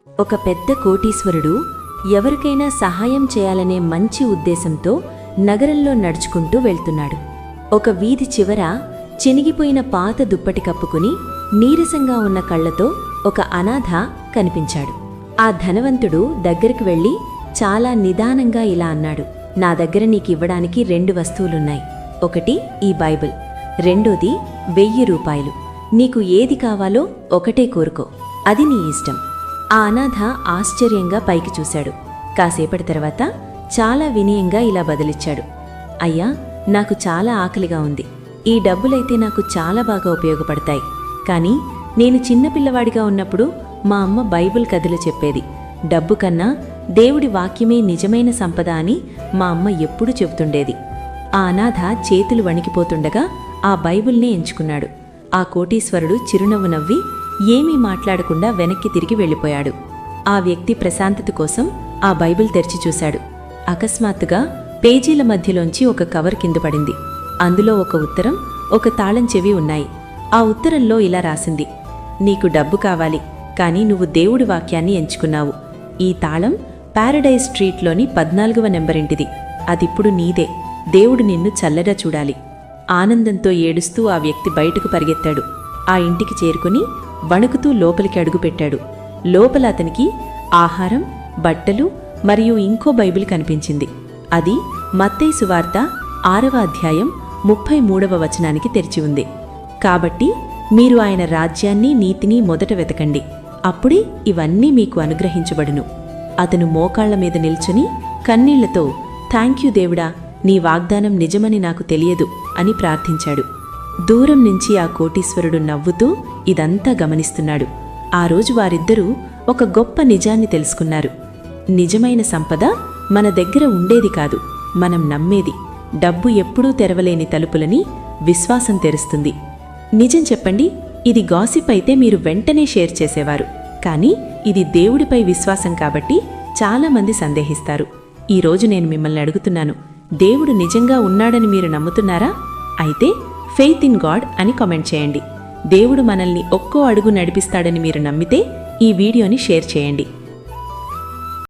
ఒక పెద్ద కోటీశ్వరుడు ఎవరికైనా సహాయం చేయాలనే మంచి ఉద్దేశంతో నగరంలో నడుచుకుంటూ వెళ్తున్నాడు. ఒక వీధి చివర చినిగిపోయిన పాత దుప్పటి కప్పుకుని నీరసంగా ఉన్న కళ్లతో ఒక అనాథ కనిపించాడు. ఆ ధనవంతుడు దగ్గరికి వెళ్లి చాలా నిదానంగా ఇలా అన్నాడు, నా దగ్గర నీకివ్వడానికి 2 వస్తువులున్నాయి. ఒకటి ఈ బైబిల్, రెండోది 1000 రూపాయలు. నీకు ఏది కావాలో ఒకటే కోరుకో, అది నీ ఇష్టం. ఆ అనాథ ఆశ్చర్యంగా పైకి చూశాడు. కాసేపటి తర్వాత చాలా వినయంగా ఇలా బదిలిచ్చాడు, అయ్యా, నాకు చాలా ఆకలిగా ఉంది. ఈ డబ్బులైతే నాకు చాలా బాగా ఉపయోగపడతాయి. కానీ నేను చిన్నపిల్లవాడిగా ఉన్నప్పుడు మా అమ్మ బైబిల్ కథలు చెప్పేది. డబ్బు కన్నా దేవుడి వాక్యమే నిజమైన సంపద అని మా అమ్మ ఎప్పుడూ చెబుతుండేది. ఆ అనాథ చేతులు వణికిపోతుండగా ఆ బైబిల్నే ఎంచుకున్నాడు. ఆ కోటీశ్వరుడు చిరునవ్వు నవ్వి ఏమీ మాట్లాడకుండా వెనక్కి తిరిగి వెళ్ళిపోయాడు. ఆ వ్యక్తి ప్రశాంతత కోసం ఆ బైబిల్ తెరిచి చూశాడు. అకస్మాత్తుగా పేజీల మధ్యలోంచి ఒక కవర్ కింద పడింది. అందులో ఒక ఉత్తరం, ఒక తాళం చెవి ఉన్నాయి. ఆ ఉత్తరంలో ఇలా రాసింది, నీకు డబ్బు కావాలి, కానీ నువ్వు దేవుడి వాక్యాన్ని ఎంచుకున్నావు. ఈ తాళం పారడైజ్ స్ట్రీట్లోని 14వ నెంబరింటిది. అదిప్పుడు నీదే. దేవుడు నిన్ను చల్లగా చూడాలి. ఆనందంతో ఏడుస్తూ ఆ వ్యక్తి బయటకు పరిగెత్తాడు. ఆ ఇంటికి చేరుకుని వణుకుతూ లోపలికి అడుగుపెట్టాడు. లోపల అతనికి ఆహారం, బట్టలు మరియు ఇంకో బైబిల్ కనిపించింది. అది మత్తయి సువార్త 6వ అధ్యాయం 33వ వచనానికి తెరిచి ఉంది. కాబట్టి మీరు ఆయన రాజ్యాన్ని, నీతిని మొదట వెతకండి, అప్పుడే ఇవన్నీ మీకు అనుగ్రహించబడును. అతను మోకాళ్ల మీద నిల్చుని కన్నీళ్లతో, థాంక్యూ దేవుడా, నీ వాగ్దానం నిజమని నాకు తెలియదు అని ప్రార్థించాడు. దూరం నుంచి ఆ కోటీశ్వరుడు నవ్వుతూ ఇదంతా గమనిస్తున్నాడు. ఆ రోజు వారిద్దరూ ఒక గొప్ప నిజాన్ని తెలుసుకున్నారు. నిజమైన సంపద మన దగ్గర ఉండేది కాదు, మనం నమ్మేది. డబ్బు ఎప్పుడూ తెరవలేని తలుపులని విశ్వాసం తెరుస్తుంది. నిజం చెప్పండి, ఇది గాసిప్ అయితే మీరు వెంటనే షేర్ చేసేవారు. కానీ ఇది దేవుడిపై విశ్వాసం కాబట్టి చాలామంది సందేహిస్తారు. ఈరోజు నేను మిమ్మల్ని అడుగుతున్నాను, దేవుడు నిజంగా ఉన్నాడని మీరు నమ్ముతున్నారా? అయితే ఫెయిత్ ఇన్ గాడ్ అని కామెంట్ చేయండి. దేవుడు మనల్ని ఒక్కో అడుగు నడిపిస్తాడని మీరు నమ్మితే ఈ వీడియోని షేర్ చేయండి.